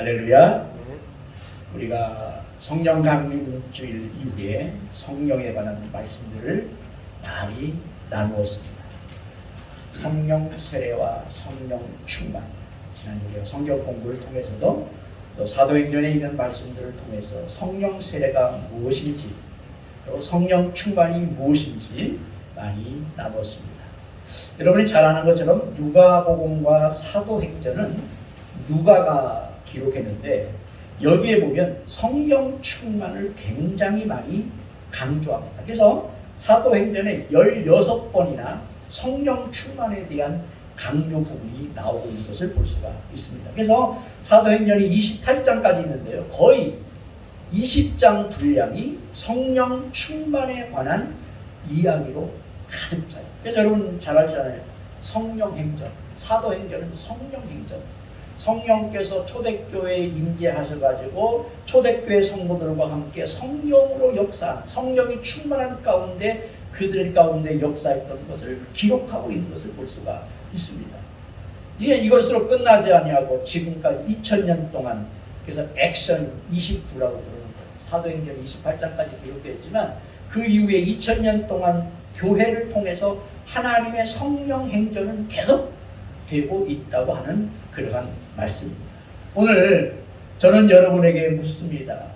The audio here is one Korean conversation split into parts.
할렐루야. 우리가 성령 강림 주일 이후에 성령에 관한 말씀들을 많이 나누었습니다. 성령 세례와 성령 충만, 지난 우리가 성경 공부를 통해서도 또 사도행전에 있는 말씀들을 통해서 성령 세례가 무엇인지 또 성령 충만이 무엇인지 많이 나누었습니다. 여러분이 잘 아는 것처럼 누가복음과 사도행전은 누가가 기록했는데 여기에 보면 성령 충만을 굉장히 많이 강조합니다. 그래서 사도행전에 16번이나 성령 충만에 대한 강조 부분이 나오고 있는 것을 볼 수가 있습니다. 그래서 사도행전이 28장까지 있는데요. 거의 20장 분량이 성령 충만에 관한 이야기로 가득 차요. 그래서 여러분 잘 알잖아요. 성령행전, 사도행전은 성령행전. 성령께서 초대교회에 임재하셔가지고 초대교회 성도들과 함께 성령으로 역사, 성령이 충만한 가운데 그들 가운데 역사했던 것을 기록하고 있는 것을 볼 수가 있습니다. 이게 이것으로 끝나지 아니하고 지금까지 2000년 동안, 그래서 액션 29라고 부르는 거예요. 사도행전 28장까지 기록되어 있지만 그 이후에 2000년 동안 교회를 통해서 하나님의 성령 행전은 계속 되고 있다고 하는 그러한 말씀입니다. 오늘 저는 여러분에게 묻습니다.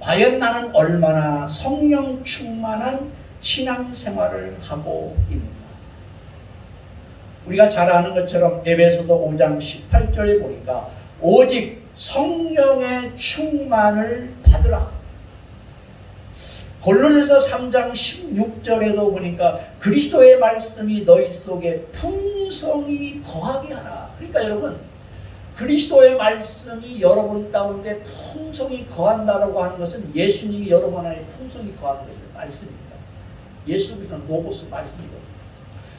과연 나는 얼마나 성령 충만한 신앙생활을 하고 있는가? 우리가 잘 아는 것처럼 에베소서 5장 18절에 보니까 오직 성령의 충만을 받으라. 골로새서 3장 16절에도 보니까 그리스도의 말씀이 너희 속에 풍성히 거하게 하라. 그러니까 여러분, 그리스도의 말씀이 여러분 가운데 풍성히 거한다라고 하는 것은 예수님이 여러분 안에 풍성히 거하는 것을 말씀입니다. 예수 그리스도는 노고스 말씀이거든요.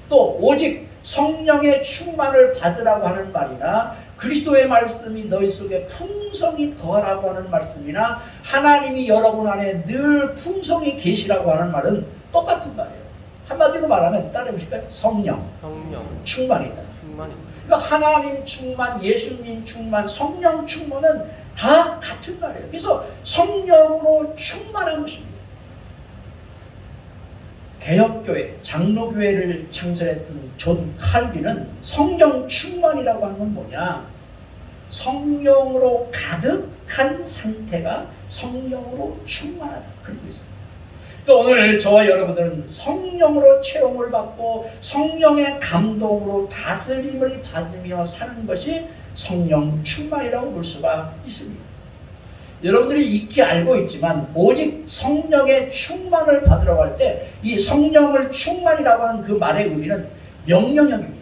또 오직 성령의 충만을 받으라고 하는 말이나 그리스도의 말씀이 너희 속에 풍성히 거하라고 하는 말씀이나 하나님이 여러분 안에 늘 풍성히 계시라고 하는 말은 똑같은 말이에요. 한마디로 말하면 따라해보실까요? 성령 충만이다. 그러니까 하나님 충만, 예수님 충만, 성령 충만은 다 같은 말이에요. 그래서 성령으로 충만한 것입니다. 개혁교회, 장로교회를 창설했던 존 칼빈은 성령 충만이라고 하는 건 뭐냐? 성령으로 가득한 상태가 성령으로 충만하다. 그런 거죠. 그러니까 오늘 저와 여러분들은 성령으로 체험을 받고 성령의 감동으로 다스림을 받으며 사는 것이 성령 충만이라고 볼 수가 있습니다. 여러분들이 익히 알고 있지만 오직 성령의 충만을 받으라고 할 때 이 성령을 충만이라고 하는 그 말의 의미는 명령형입니다.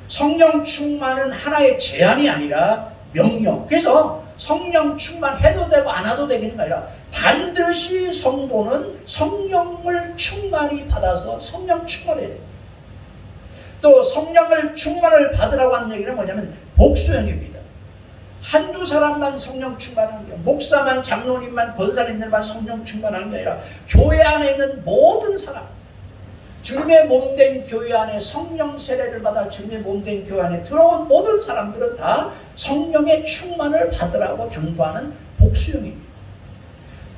성령 충만은 하나의 제한이 아니라 명령. 그래서 성령 충만해도 되고 안 해도 되는 게 아니라 반드시 성도는 성령을 충만히 받아서 성령 충만해야 돼요. 또 성령을 충만을 받으라고 하는 얘기는 뭐냐면 복수형입니다. 한두 사람만 성령 충만하는 게 아니라 목사만, 장로님만, 권사님들만 성령 충만하는 게 아니라 교회 안에 있는 모든 사람, 주님의 몸된 교회 안에 성령 세례를 받아 주님의 몸된 교회 안에 들어온 모든 사람들은 다 성령의 충만을 받으라고 당부하는 복수형입니다.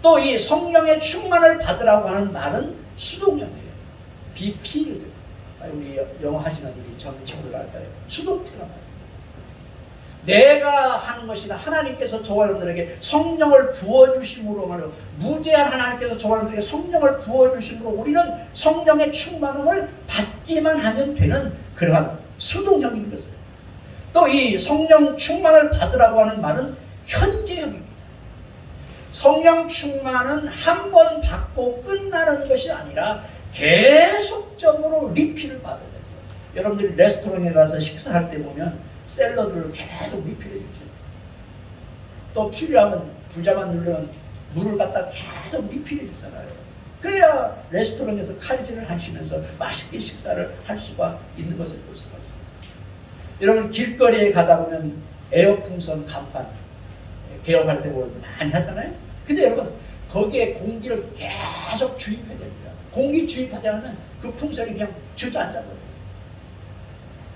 또 이 성령의 충만을 받으라고 하는 말은 수동형이에요. Be filled. 우리 영어 하시는 우리 전 친구들 알까요? 수동태란 말이에요. 내가 하는 것이나 하나님께서 저와 여러분들에게 성령을 부어주심으로 말이에요. 무제한 하나님께서 저와 여러분들에게 성령을 부어주심으로 우리는 성령의 충만함을 받기만 하면 되는 그러한 수동적인 것을. 또 이 성령 충만을 받으라고 하는 말은 현재형입니다. 성령 충만은 한 번 받고 끝나는 것이 아니라 계속적으로 리필을 받아야 돼요. 여러분들이 레스토랑에 가서 식사할 때 보면 샐러드를 계속 리필해 주죠. 또 필요하면 부자만 누르면 물을 갖다 계속 리필해 주잖아요. 그래야 레스토랑에서 칼질을 하시면서 맛있게 식사를 할 수가 있는 것을 볼 수가 있습니다. 여러분 길거리에 가다 보면 에어풍선 간판 개업할 때 보면 많이 하잖아요. 근데 여러분 거기에 공기를 계속 주입해야 됩니다. 공기 주입하지 않으면 그 풍선이 그냥 주저앉아버려요.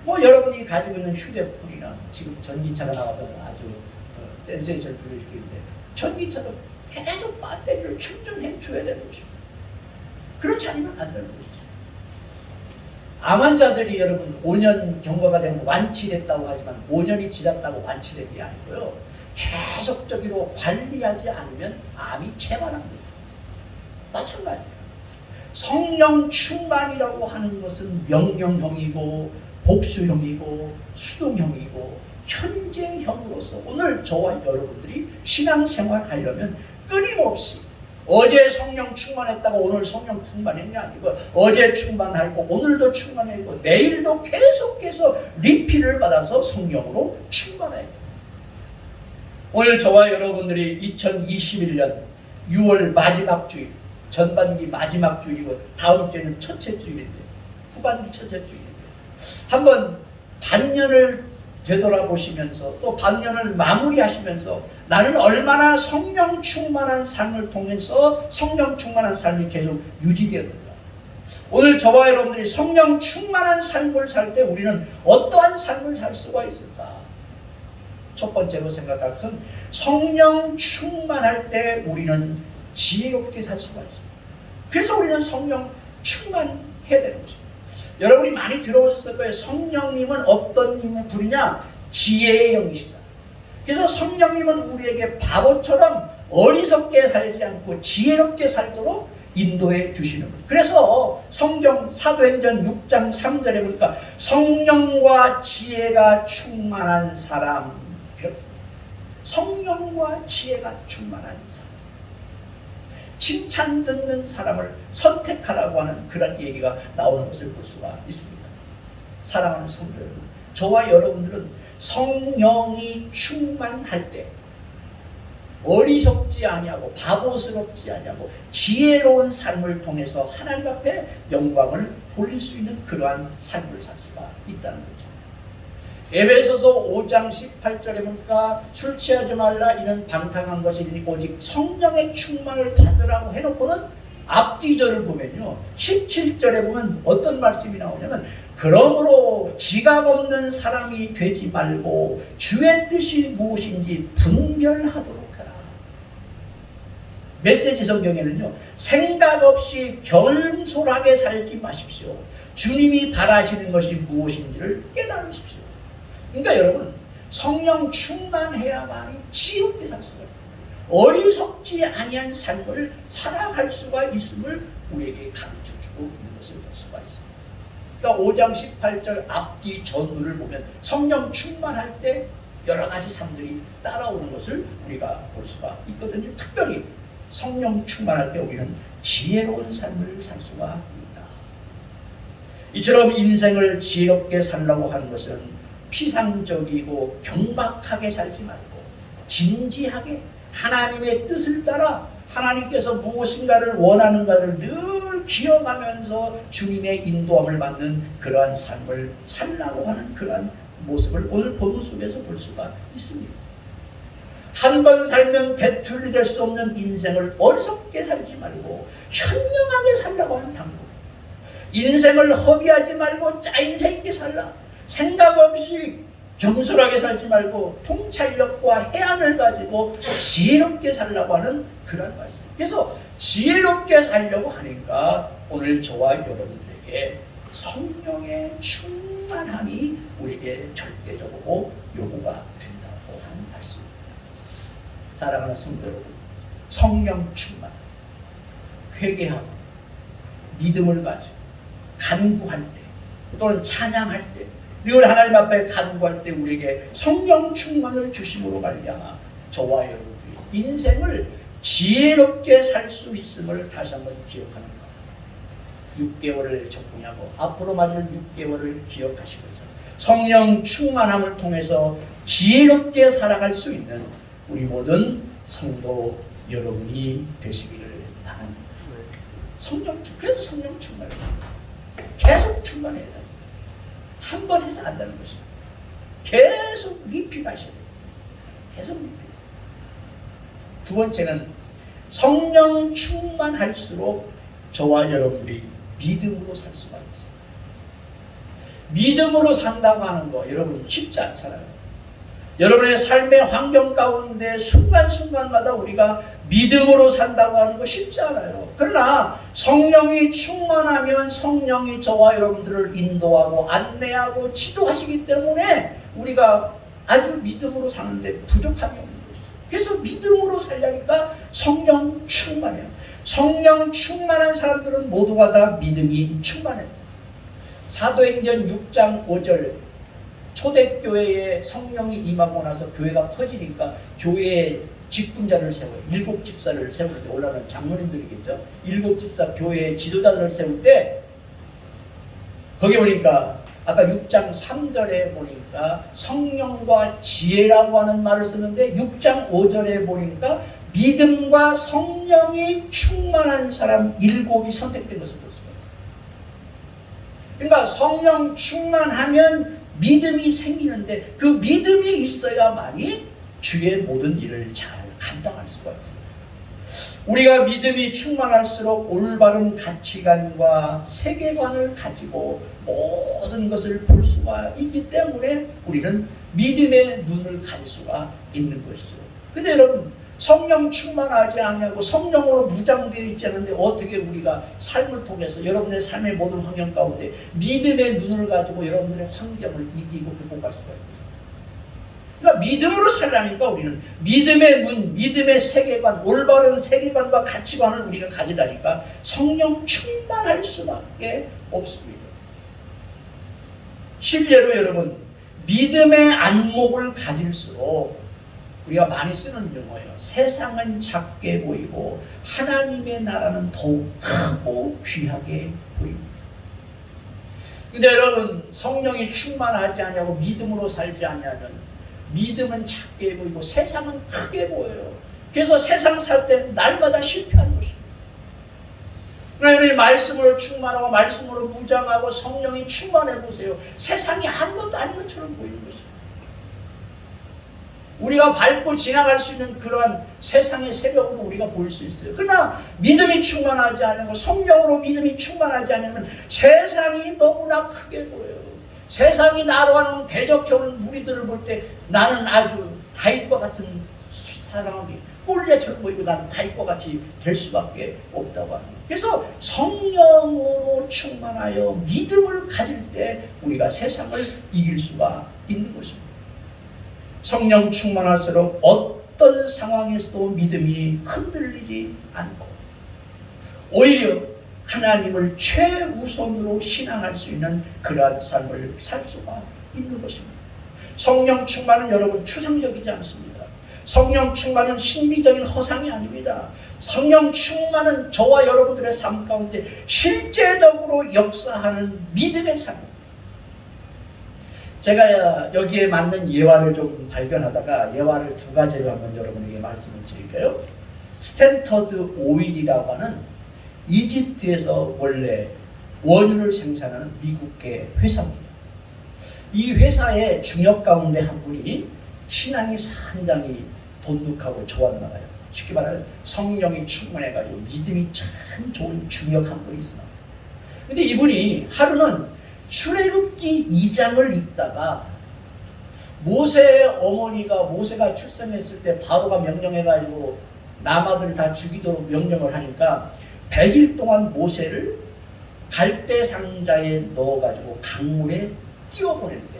뭐 여러분이 가지고 있는 휴대폰이나 지금 전기차가 나와서 아주 센세이션을 불러일으키는데 전기처럼 계속 배터리를 충전해 줘야 되는 것입니다. 그렇지 않으면 안 되는 것이죠. 암 환자들이 여러분 5년 경과가 되면 완치됐다고 하지만 5년이 지났다고 완치된 게 아니고요. 계속적으로 관리하지 않으면 암이 재발합니다. 마찬가지예요. 성령 충만이라고 하는 것은 명령형이고 복수형이고 수동형이고 현재형으로서 오늘 저와 여러분들이 신앙생활 하려면 끊임없이 어제 성령 충만했다고 오늘 성령 충만했냐 아니고 어제 충만하고 오늘도 충만하고 내일도 계속해서 리필을 받아서 성령으로 충만해야 돼요. 오늘 저와 여러분들이 2021년 6월 마지막 주일, 전반기 마지막 주일이고 다음 주에는 첫째 주일인데 후반기 첫째 주일인데 한번 반년을 되돌아보시면서 또 반년을 마무리하시면서 나는 얼마나 성령 충만한 삶을 통해서 성령 충만한 삶이 계속 유지되었는가. 오늘 저와 여러분들이 성령 충만한 삶을 살 때 우리는 어떠한 삶을 살 수가 있을까? 첫 번째로 생각할 것은 성령 충만할 때 우리는 지혜롭게 살 수가 있습니다. 그래서 우리는 성령 충만해야 되는 것입니다. 여러분이 많이 들어보셨을 거예요. 성령님은 어떤 힘을 부리냐? 지혜의 영이시다. 그래서 성령님은 우리에게 바보처럼 어리석게 살지 않고 지혜롭게 살도록 인도해 주시는 거예요. 그래서 성경 사도행전 6장 3절에 보니까 성령과 지혜가 충만한 사람, 성령과 지혜가 충만한 사람, 칭찬 듣는 사람을 선택하라고 하는 그런 얘기가 나오는 것을 볼 수가 있습니다. 사랑하는 성도 여러분, 저와 여러분들은 성령이 충만할 때 어리석지 아니하고 바보스럽지 아니하고 지혜로운 삶을 통해서 하나님 앞에 영광을 돌릴 수 있는 그러한 삶을 살 수가 있다는 거죠. 에베소서 5장 18절에 보니까 술 취하지 말라 이는 방탕한 것이니 오직 성령의 충만을 받으라고 해놓고는 앞뒤절을 보면요 17절에 보면 어떤 말씀이 나오냐면 그러므로 지각 없는 사람이 되지 말고 주의 뜻이 무엇인지 분별하도록 해라. 메시지 성경에는요 생각 없이 경솔하게 살지 마십시오. 주님이 바라시는 것이 무엇인지를 깨달으십시오. 그러니까 여러분 성령 충만해야만이 지혜롭게 살 수가 있고 어리석지 아니한 삶을 살아갈 수가 있음을 우리에게 가르쳐주고 있는 것을 볼 수가 있습니다. 그러니까 5장 18절 앞뒤 전후를 보면 성령 충만할 때 여러 가지 삶들이 따라오는 것을 우리가 볼 수가 있거든요. 특별히 성령 충만할 때 우리는 지혜로운 삶을 살 수가 있다. 이처럼 인생을 지혜롭게 살라고 하는 것은 피상적이고 경박하게 살지 말고 진지하게 하나님의 뜻을 따라 하나님께서 무엇인가를 원하는가를 늘 기억하면서 주님의 인도함을 받는 그러한 삶을 살라고 하는 그러한 모습을 오늘 본문 속에서 볼 수가 있습니다. 한 번 살면 되풀이될 수 없는 인생을 어리석게 살지 말고 현명하게 살라고 하는 방법. 인생을 허비하지 말고 짜임새 있게 살라. 생각 없이 경솔하게 살지 말고 통찰력과 해안을 가지고 지혜롭게 살라고 하는 그런 말씀. 그래서 지혜롭게 살려고 하니까 오늘 저와 여러분들에게 성령의 충만함이 우리에게 절대적으로 요구가 된다고 하는 말씀입니다. 사랑하는 성도 여러분, 성령 충만, 회개하고 믿음을 가지고 간구할 때 또는 찬양할 때 늘 하나님 앞에 간구할 때 우리에게 성령 충만을 주심으로 말미암아 저와 여러분들이 인생을 지혜롭게 살 수 있음을 다시 한번 기억하는 것. 6개월을 적응하고 앞으로 맞을 6개월을 기억하시면서 성령 충만함을 통해서 지혜롭게 살아갈 수 있는 우리 모든 성도 여러분이 되시기를 바랍니다. 그래서 성령 충만을 계속 충만해야 돼요. 한 번 해서 안 되는 것입니다. 계속 리필하셔야 돼요. 계속 리필. 두 번째는 성령 충만할수록 저와 여러분들이 믿음으로 살 수가 있어요. 믿음으로 산다고 하는 거 여러분 쉽지 않잖아요. 여러분의 삶의 환경 가운데 순간순간마다 우리가 믿음으로 산다고 하는 거 쉽지 않아요. 그러나 성령이 충만하면 성령이 저와 여러분들을 인도하고 안내하고 지도하시기 때문에 우리가 아주 믿음으로 사는데 부족함이 없는 것이죠. 그래서 믿음으로 살려니까 성령 충만해요. 성령 충만한 사람들은 모두가 다 믿음이 충만했어요. 사도행전 6장 5절 초대교회에 성령이 임하고 나서 교회가 커지니까 교회에 직분자를 세워요. 7 집사를 세우는데 올라가는 장로님들이겠죠. 7 집사 교회의 지도자들을 세울 때 거기 보니까 아까 6장 3절에 보니까 성령과 지혜라고 하는 말을 쓰는데 6장 5절에 보니까 믿음과 성령이 충만한 사람 7이 선택된 것을 볼 수가 있어요. 그러니까 성령 충만하면 믿음이 생기는데 그 믿음이 있어야만이 주의 모든 일을 잘 감당할 수가 있어요. 우리가 믿음이 충만할수록 올바른 가치관과 세계관을 가지고 모든 것을 볼 수가 있기 때문에 우리는 믿음의 눈을 가질 수가 있는 것이죠. 근데 여러분 성령 충만하지 않냐고 성령으로 무장되어 있지 않은데 어떻게 우리가 삶을 통해서 여러분의 삶의 모든 환경 가운데 믿음의 눈을 가지고 여러분들의 환경을 이기고 극복할 수가 있겠습니까? 그러니까 믿음으로 살려니까 우리는 믿음의 눈, 믿음의 세계관, 올바른 세계관과 가치관을 우리가 가지다니까 성령 충만할 수밖에 없습니다. 실제로 여러분 믿음의 안목을 가질수록 우리가 많이 쓰는 용어예요. 세상은 작게 보이고 하나님의 나라는 더욱 크고 귀하게 보입니다. 근데 여러분 성령이 충만하지 않냐고 믿음으로 살지 않냐면 믿음은 작게 보이고 세상은 크게 보여요. 그래서 세상 살 때 날마다 실패하는 것입니다. 그러니 말씀으로 충만하고 말씀으로 무장하고 성령이 충만해 보세요. 세상이 아무것도 아닌 것처럼 보이는 것입니다. 우리가 밟고 지나갈 수 있는 그러한 세상의 세력으로 우리가 보일 수 있어요. 그러나 믿음이 충만하지 않으면 성령으로 믿음이 충만하지 않으면 세상이 너무나 크게 보여요. 세상이 나로 하는 대적해오는 무리들을 볼 때 나는 아주 다윗과 같은 사상이 꼴레처럼 보이고 나는 다윗과 같이 될 수밖에 없다고 합니다. 그래서 성령으로 충만하여 믿음을 가질 때 우리가 세상을 이길 수가 있는 것입니다. 성령 충만할수록 어떤 상황에서도 믿음이 흔들리지 않고 오히려 하나님을 최우선으로 신앙할 수 있는 그러한 삶을 살 수가 있는 것입니다. 성령 충만은 여러분 추상적이지 않습니다. 성령 충만은 신비적인 허상이 아닙니다. 성령 충만은 저와 여러분들의 삶 가운데 실제적으로 역사하는 믿음의 삶입니다. 제가 여기에 맞는 예화를 좀 발견하다가 예화를 2가지를 한번 여러분에게 말씀을 드릴게요. 스탠터드 오일이라고 하는 이집트에서 원래 원유를 생산하는 미국계 회사입니다. 이 회사의 중역 가운데 한 분이 신앙이 상당히 돈독하고 좋았나봐요. 쉽게 말하면 성령이 충만해가지고 믿음이 참 좋은 중역 한 분이 있어요. 근데 이분이 하루는 출애굽기 2장을 읽다가 모세의 어머니가 모세가 출생했을 때 바로가 명령해가지고 남아들 다 죽이도록 명령을 하니까 100일 동안 모세를 갈대 상자에 넣어가지고 강물에 띄워보낼 때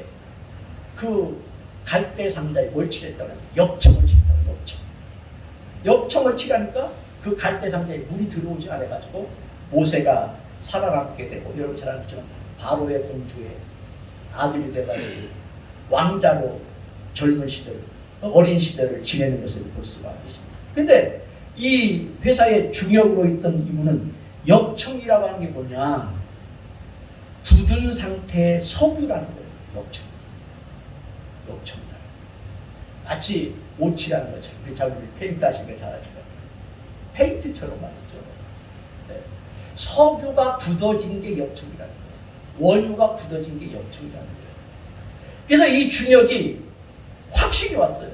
그 갈대 상자에 뭘 칠했다고 하면 역청을 칠했다고. 역청을 칠하니까 그 갈대 상자에 물이 들어오지 않아가지고 모세가 살아남게 되고 여러분 잘 아는 것처럼 바로의 공주의 아들이 돼가지고 왕자로 젊은 시절, 어린 시절을 지내는 것을 볼 수가 있습니다. 근데 이 회사의 중역으로 있던 이분은 역청이라고 하는 게 뭐냐? 굳은 상태의 석유라는 거예요. 역청. 마치 오칠하는 것처럼. 우리 페인트 하시는 거 잘 아실 것 같아요. 페인트처럼 말이죠. 네. 석유가 굳어진 게 역청이라는 거예요. 원유가 굳어진 게 역청이라는 거예요. 그래서 이 중역이 확신이 왔어요.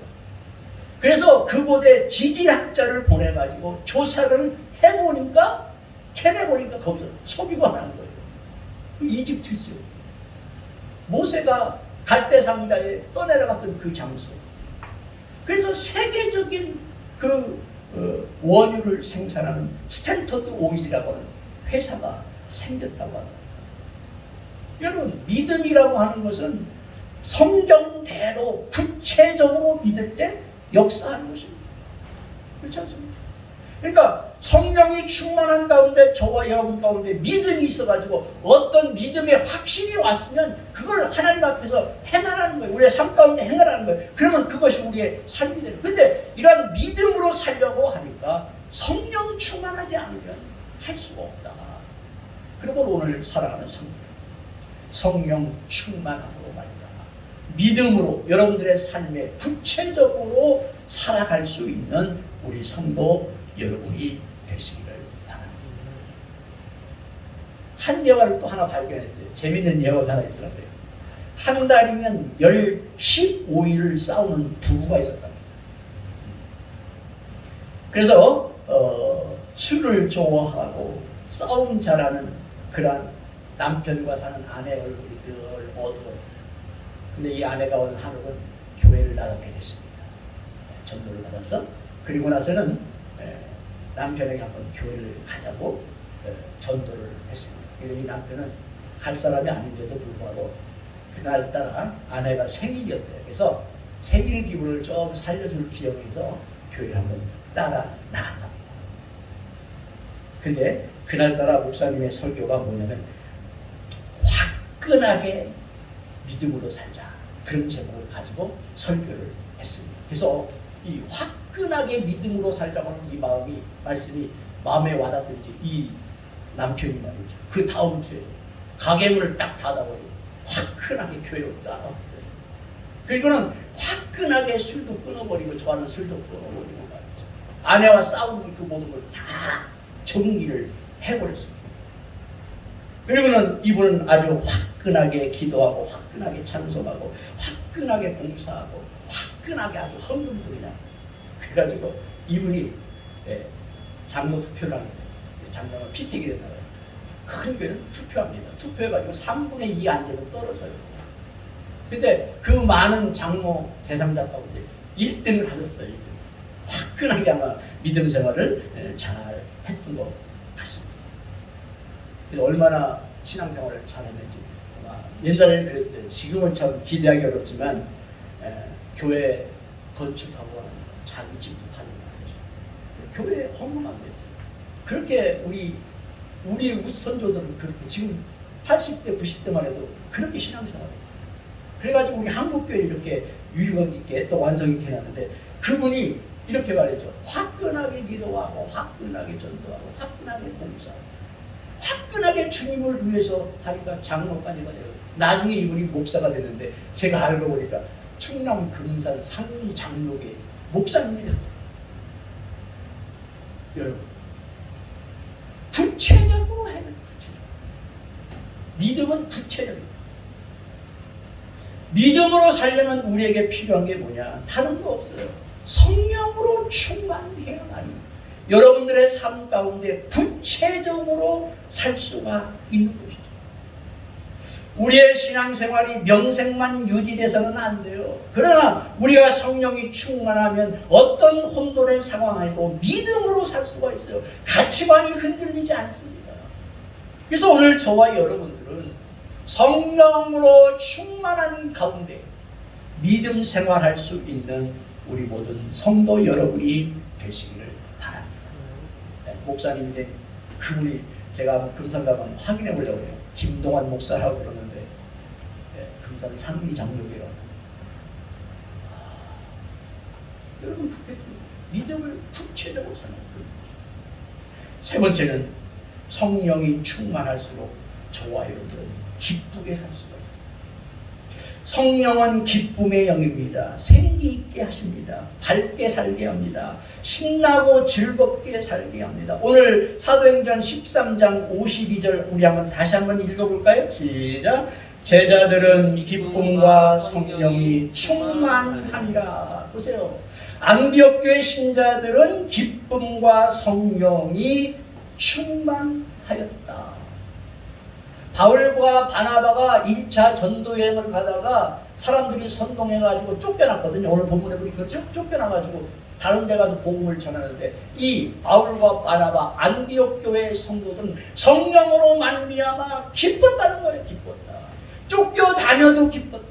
그래서 그곳에 지질학자를 보내가지고 조사를 해보니까 캐내보니까 거기서 석유가 나는 거예요. 이집트죠. 모세가 갈대 상자에 떠내려갔던 그 장소, 그래서 세계적인 그 원유를 생산하는 스탠터드 오일이라고 하는 회사가 생겼다고 합니다. 여러분, 믿음이라고 하는 것은 성경대로 구체적으로 믿을 때 역사하는 것입니다. 그렇지 않습니까? 그러니까 성령이 충만한 가운데 저와 여러분 가운데 믿음이 있어가지고 어떤 믿음의 확신이 왔으면 그걸 하나님 앞에서 행하라는 거예요. 우리의 삶 가운데 행하라는 거예요. 그러면 그것이 우리의 삶이 되는 거예요. 그런데 이러한 믿음으로 살려고 하니까 성령 충만하지 않으면 할 수가 없다. 그리고 오늘 사랑하는 성령 충만함으로 말미암아 믿음으로 여러분들의 삶에 구체적으로 살아갈 수 있는 우리 성도 여러분이 되시기를 바랍니다. 한 예화를 또 하나 발견했어요. 재미있는 예화가 하나 있더라고요. 한 달이면 15일을 싸우는 부부가 있었답니다. 그래서 술을 좋아하고 싸움 잘하는 그런 남편과 사는 아내 얼굴이 늘 어두웠어요. 근데 이 아내가 어느 하루는 교회를 나가게 됐습니다. 전도를 받아서 그리고 나서는 남편에게 한번 교회를 가자고 전도를 했습니다. 이 남편은 갈 사람이 아닌데도 불구하고 그날따라 아내가 생일이었대요. 그래서 생일 기분을 좀 살려줄 기억에서 교회를 한번 따라 나갔답니다. 근데 그날따라 목사님의 설교가 뭐냐면 화끈하게 믿음으로 살자, 그런 제목을 가지고 설교를 했습니다. 그래서 이 화끈하게 믿음으로 살자고 하는 이 말씀이 마음에 와닿든지 이 남편이 말이죠. 그 다음 주에 가게문을 딱 닫아버리고 화끈하게 교회로 따라왔어요. 그리고는 화끈하게 술도 끊어버리고 좋아하는 술도 끊어버리고 말이죠. 아내와 싸우는 그 모든 걸 다 정리를 해버렸습니다. 그리고는 이분은 아주 화끈하게 기도하고 화끈하게 찬송하고 화끈하게 봉사하고 화끈하게 아주 헌금도 그냥 그래가지고 이분이 장로 투표를 합니다. 장로가 피택이 된다고 해요. 큰 교회는 투표합니다. 투표해가지고 3분의 2 안 되면 떨어져요. 근데 그 많은 장로 대상자 가운데 1등을 하셨어요. 화끈하게 아마 믿음 생활을 잘 했던 것 같습니다. 얼마나 신앙생활을 잘했는지 아마 옛날에는 그랬어요. 지금은 참 기대하기 어렵지만 교회 건축하고 자기 집도 파는 거죠. 교회에 헌금하고 있어요. 그렇게 우리 선조들은 그렇게 지금 80대 90대만 해도 그렇게 신앙생활을 했어요. 그래가지고 우리 한국교회 이렇게 유익 있게 또 완성 있게 해놨는데 그분이 이렇게 말이죠. 화끈하게 기도하고 화끈하게 전도하고 화끈하게 봉사하고 화끈하게 주님을 위해서 하니까 장로까지가 되고 나중에 이분이 목사가 됐는데 제가 알고 보니까 충남 금산 상리 장로계 목사님이에요. 여러분 구체적으로 해야 돼요. 믿음은 구체적이에요. 믿음으로 살려면 우리에게 필요한 게 뭐냐? 다른 거 없어요. 성령으로 충만해야 합니다. 여러분들의 삶 가운데 구체적으로 살 수가 있는 것이죠. 우리의 신앙생활이 명색만 유지돼서는 안 돼요. 그러나 우리가 성령이 충만하면 어떤 혼돈의 상황에서도 믿음으로 살 수가 있어요. 가치관이 흔들리지 않습니다. 그래서 오늘 저와 여러분들은 성령으로 충만한 가운데 믿음 생활할 수 있는 우리 모든 성도 여러분이 되시기를 바랍니다. 목사님인데 그분이 제가 금산 가면 확인해 보려고 해요. 김동환 목사라고 그러는데 금산 상리 장로교회로 여러분 그렇게 믿음을 구체적으로 사는 거예요. 세 번째는 성령이 충만할수록 저와 여러분들은 기쁘게 살 수가 있습니다. 성령은 기쁨의 영입니다. 생기 있게 하십니다. 밝게 살게 합니다. 신나고 즐겁게 살게 합니다. 오늘 사도행전 13장 52절 우리 다시 한번 읽어볼까요? 시작. 제자들은 기쁨과 성령이 충만하니라. 보세요. 안디옥 교회 신자들은 기쁨과 성령이 충만하였다. 바울과 바나바가 1차 전도 여행을 가다가 사람들이 선동해가지고 쫓겨났거든요. 오늘 본문에 보니 그렇죠? 쫓겨나가지고 다른 데 가서 복음을 전하는데 이 바울과 바나바 안디옥 교회의 성도들은 성령으로 말미암아 기뻤다는 거예요. 기뻤다. 쫓겨다녀도 기뻤다.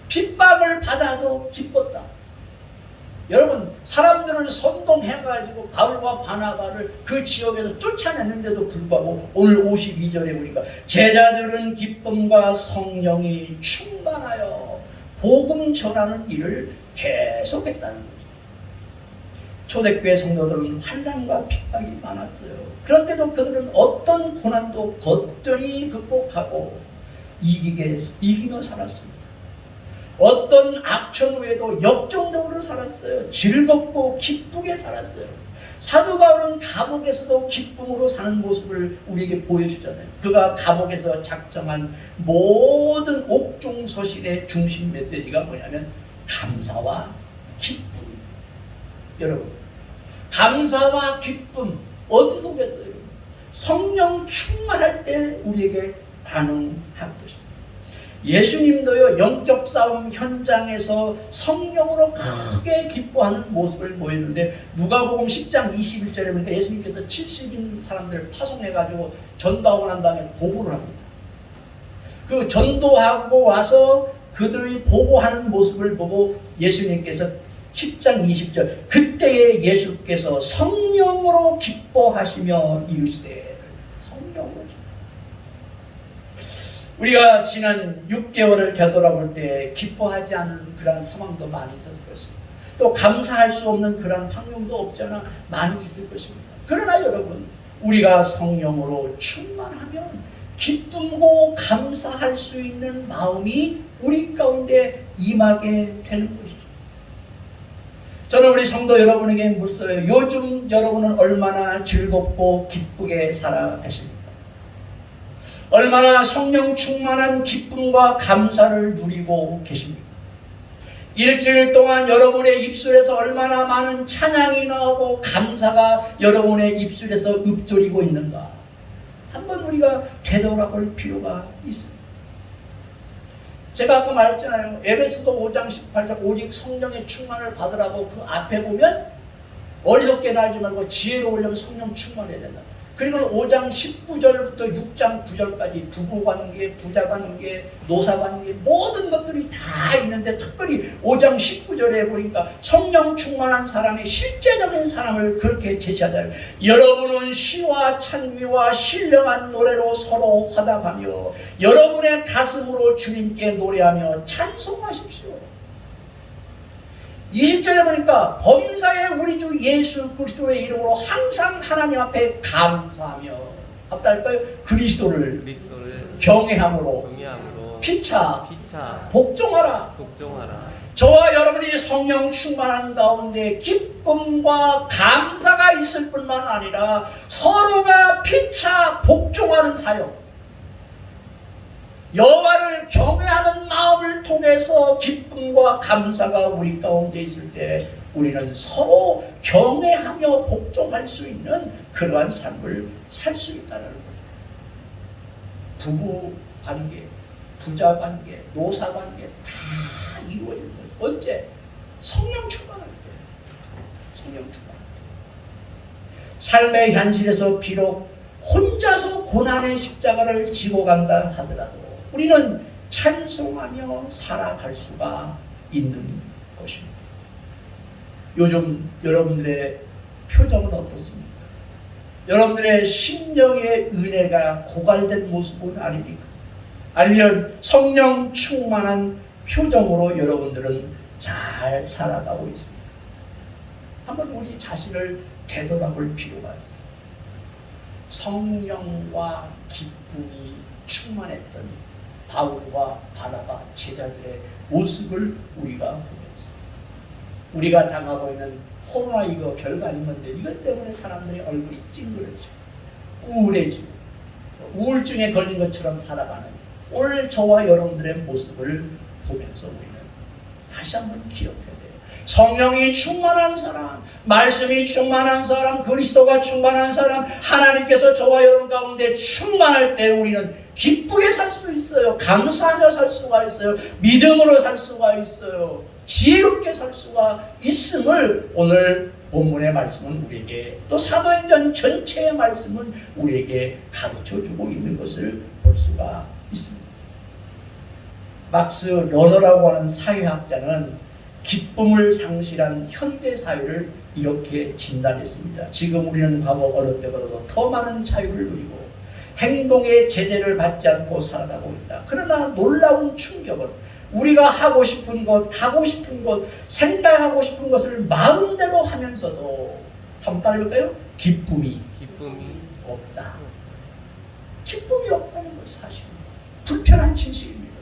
핍박을 받아도 기뻤다. 여러분, 사람들을 선동해가지고 바울과 바나바를 그 지역에서 쫓아냈는데도 불구하고 오늘 52절에 보니까 제자들은 기쁨과 성령이 충만하여 복음 전하는 일을 계속했다는 거죠. 초대교회 성도들은 환난과 핍박이 많았어요. 그런데도 그들은 어떤 고난도 거뜬히 극복하고 이기며 살았습니다. 어떤 악천 후에도 역정적으로 살았어요. 즐겁고 기쁘게 살았어요. 사도 바울은 감옥에서도 기쁨으로 사는 모습을 우리에게 보여주잖아요. 그가 감옥에서 작정한 모든 옥중서실의 중심 메시지가 뭐냐면 감사와 기쁨. 여러분, 감사와 기쁨 어디서 오겠어요? 성령 충만할 때 우리에게 반응할 것입니다. 예수님도요, 영적 싸움 현장에서 성령으로 크게 기뻐하는 모습을 보이는데 누가복음 10장 21절에 보니까 예수님께서 70인 사람들을 파송해가지고 전도하고 난 다음에 보고를 합니다. 그 전도하고 와서 그들이 보고하는 모습을 보고 예수님께서 10장 20절 그때에 예수께서 성령으로 기뻐하시며 이르시되 성령으로 기뻐. 우리가 지난 6개월을 되돌아볼 때 기뻐하지 않는 그런 상황도 많이 있었을 것입니다. 또 감사할 수 없는 그런 환경도 없잖아 많이 있을 것입니다. 그러나 여러분, 우리가 성령으로 충만하면 기쁨고 감사할 수 있는 마음이 우리 가운데 임하게 되는 것이죠. 저는 우리 성도 여러분에게 묻어요. 요즘 여러분은 얼마나 즐겁고 기쁘게 살아가십니까? 얼마나 성령 충만한 기쁨과 감사를 누리고 계십니까? 일주일 동안 여러분의 입술에서 얼마나 많은 찬양이 나오고 감사가 여러분의 입술에서 읊조리고 있는가? 한번 우리가 되돌아볼 필요가 있습니다. 제가 아까 말했잖아요. 에베소서 5장 18절 오직 성령의 충만을 받으라고 그 앞에 보면 어리석게 알지 말고 지혜로 오려면 성령 충만해야 된다. 그리고 5장 19절부터 6장 9절까지 부부관계, 부자관계, 노사관계 모든 것들이 다 있는데 특별히 5장 19절에 보니까 성령 충만한 사람의 실제적인 사람을 그렇게 제시하잖아요. 여러분은 시와 찬미와 신령한 노래로 서로 화답하며 여러분의 가슴으로 주님께 노래하며 찬송하십시오. 20절에 보니까 범사의 우리 주 예수 그리스도의 이름으로 항상 하나님 앞에 감사하며 합달까요? 그리스도를 경외함으로 피차 복종하라. 저와 여러분이 성령 충만한 가운데 기쁨과 감사가 있을 뿐만 아니라 서로가 피차 복종하는 사역, 여호와를 경외하는 마음을 통해서 기쁨과 감사가 우리 가운데 있을 때 우리는 서로 경외하며 복종할 수 있는 그러한 삶을 살 수 있다는 거죠. 부부 관계, 부자 관계, 노사 관계 다 이루어지는 거예요. 언제? 성령 충만할 때. 성령 충만할 때. 삶의 현실에서 비록 혼자서 고난의 십자가를 지고 간다 하더라도 우리는 찬송하며 살아갈 수가 있는 것입니다. 요즘 여러분들의 표정은 어떻습니까? 여러분들의 심령의 은혜가 고갈된 모습은 아닙니까? 아니면 성령 충만한 표정으로 여러분들은 잘 살아가고 있습니다. 한번 우리 자신을 되돌아볼 필요가 있어요. 성령과 기쁨이 충만했던 바울과 바나바 제자들의 모습을 우리가 보면서 우리가 당하고 있는 코로나 이거 별거 아닌 건데 이것 때문에 사람들의 얼굴이 찡그러지고 우울해지고 우울증에 걸린 것처럼 살아가는 오늘 저와 여러분들의 모습을 보면서 우리는 다시 한번 기억해야 돼요. 성령이 충만한 사람, 말씀이 충만한 사람, 그리스도가 충만한 사람, 하나님께서 저와 여러분 가운데 충만할 때 우리는 기쁘게 살 수 있어요. 감사하며 살 수가 있어요. 믿음으로 살 수가 있어요. 지혜롭게 살 수가 있음을 오늘 본문의 말씀은 우리에게, 또 사도행전 전체의 말씀은 우리에게 가르쳐주고 있는 것을 볼 수가 있습니다. 막스 러너라고 하는 사회학자는 기쁨을 상실한 현대 사회를 이렇게 진단했습니다. 지금 우리는 과거 어느 때보다도 더 많은 자유를 누리고 행동의 제재를 받지 않고 살아가고 있다. 그러나 놀라운 충격은 우리가 하고 싶은 것, 하고 싶은 것, 생각하고 싶은 것을 마음대로 하면서도, 한번 따라해볼까요? 기쁨이 없다. 기쁨이 없다는 것이 사실입니다. 불편한 진실입니다.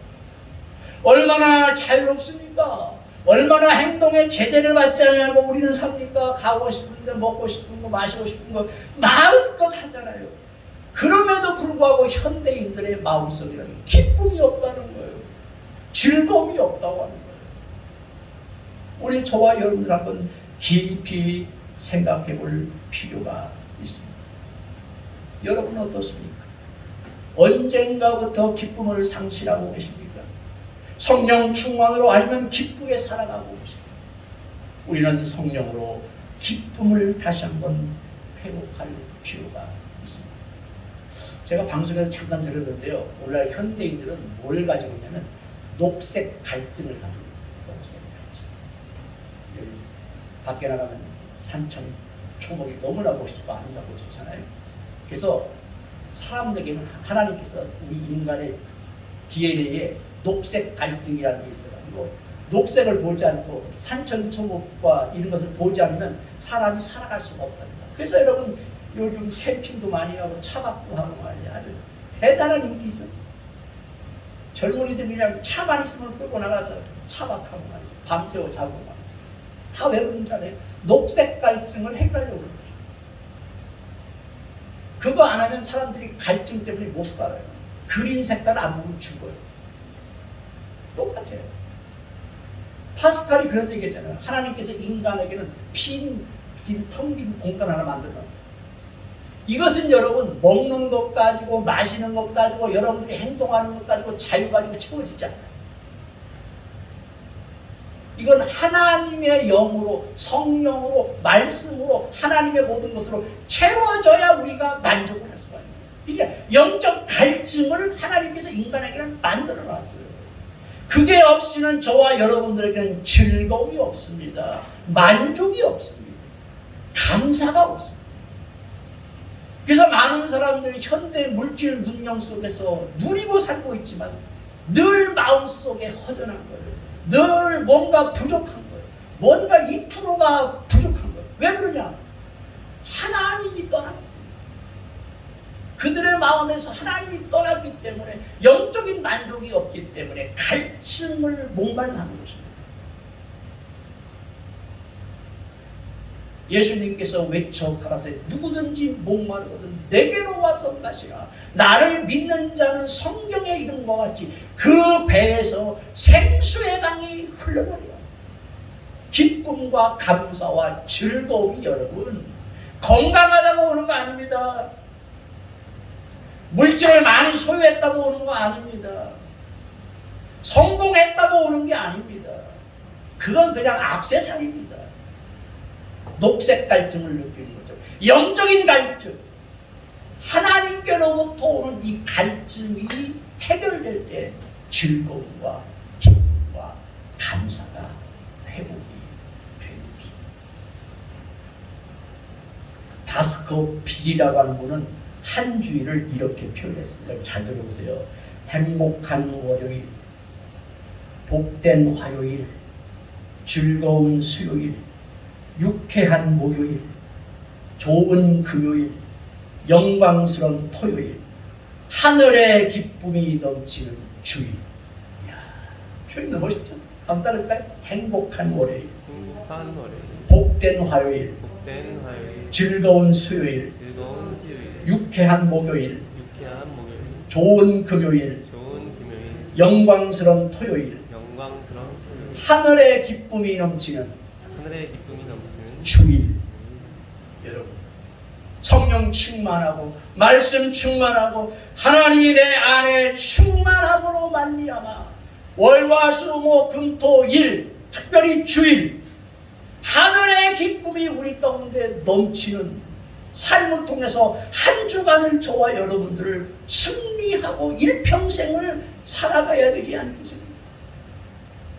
얼마나 자유롭습니까? 얼마나 행동의 제재를 받지 않냐고 우리는 삽니까? 가고 싶은데, 먹고 싶은 거, 마시고 싶은 거 마음껏 하잖아요. 그럼에도 불구하고 현대인들의 마음속에는 기쁨이 없다는 거예요. 즐거움이 없다고 하는 거예요. 우리 저와 여러분들 한번 깊이 생각해 볼 필요가 있습니다. 여러분은 어떻습니까? 언젠가부터 기쁨을 상실하고 계십니까? 성령 충만으로 아니면 기쁘게 살아가고 계십니까? 우리는 성령으로 기쁨을 다시 한번 회복할 필요가 있습니다. 제가 방송에서 잠깐 들었는데요. 오늘날 현대인들은 뭘 가지고 있냐면 녹색 갈증을 가지고 있어요. 녹색 갈증. 여기 밖에 나가면 산천, 초목이 너무나 멋있고 아름답고 좋잖아요. 그래서 사람들에게는 하나님께서 우리 인간의 DNA에 녹색 갈증이라는 게 있어가지고 녹색을 보지 않고 산천, 초목과 이런 것을 보지 않으면 사람이 살아갈 수가 없답니다. 그래서 여러분 요즘 캠핑도 많이 하고 차박도 하고 말이야. 아주 대단한 인기죠. 젊은이들 그냥 차만 있으면 끌고 나가서 차박하고 말이죠. 밤새워 자고 말이죠. 다 왜 그런지 알아요? 녹색 갈증을 해결하려고 그러죠. 그거 안 하면 사람들이 갈증 때문에 못 살아요. 그린 색깔 안 보면 죽어요. 똑같아요. 파스칼이 그런 얘기 했잖아요. 하나님께서 인간에게는 텅 빈 공간 하나 만들어놨다. 이것은 여러분 먹는 것 가지고 마시는 것 가지고 여러분들이 행동하는 것 가지고 자유 가지고 채워지지 않아요. 이건 하나님의 영으로, 성령으로, 말씀으로, 하나님의 모든 것으로 채워져야 우리가 만족을 할 수가 있는 거예요. 이게 영적 갈증을 하나님께서 인간에게는 만들어 놨어요. 그게 없이는 저와 여러분들에게는 즐거움이 없습니다. 만족이 없습니다. 감사가 없습니다. 그래서 많은 사람들이 현대 물질 문명 속에서 누리고 살고 있지만 늘 마음속에 허전한 거예요. 늘 뭔가 부족한 거예요. 뭔가 2%가 부족한 거예요. 왜 그러냐? 하나님이 떠났기 때문에. 그들의 마음에서 하나님이 떠났기 때문에 영적인 만족이 없기 때문에 갈증을 목말라하는 것입니다. 예수님께서 외쳐 가라사대 누구든지 목마르거든 내게로 와서 마시라. 나를 믿는 자는 성경에 이른 것 같이 그 배에서 생수의 강이 흘러나리라. 기쁨과 감사와 즐거움이 여러분 건강하다고 오는 거 아닙니다. 물질을 많이 소유했다고 오는 거 아닙니다. 성공했다고 오는 게 아닙니다. 그건 그냥 액세서리입니다. 녹색 갈증을 느끼는 거죠. 영적인 갈증. 하나님께로부터 오는 이 갈증이 해결될 때 즐거움과 기쁨과 감사가 회복이 되는 것입니다. 다스코 빌이라고 하는 분은 한 주일을 이렇게 표현했습니다. 잘 들어보세요. 행복한 월요일, 복된 화요일, 즐거운 수요일, 유쾌한 목요일, 좋은 금요일, 영광스러운 토요일, 하늘의 기쁨이 넘치는 주일. 이야, 표현도 멋있죠? 한번 따라할까요? 행복한 월요일, 복된 화요일, 즐거운 수요일, 유쾌한 목요일, 좋은 금요일, 영광스러운 토요일, 하늘의 기쁨이 넘치는 주일. 여러분, 성령 충만하고 말씀 충만하고 하나님이 내 안에 충만함으로 말미암아 월화수목금토일 특별히 주일 하늘의 기쁨이 우리 가운데 넘치는 삶을 통해서 한 주간을 저와 여러분들을 승리하고 일평생을 살아가야 되지 않겠습니까?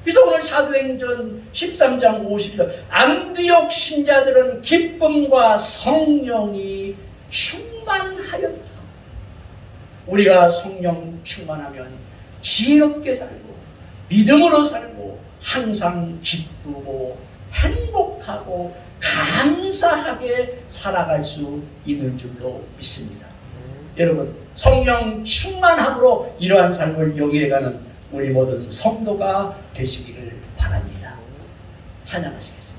그래서 오늘 사도행전 13장 50절 안디옥 신자들은 기쁨과 성령이 충만하였다. 우리가 성령 충만하면 지혜롭게 살고 믿음으로 살고 항상 기쁘고 행복하고 감사하게 살아갈 수 있는 줄로 믿습니다. 여러분 성령 충만함으로 이러한 삶을 영위해가는 우리 모든 성도가 되시기를 바랍니다. 찬양하시겠습니다.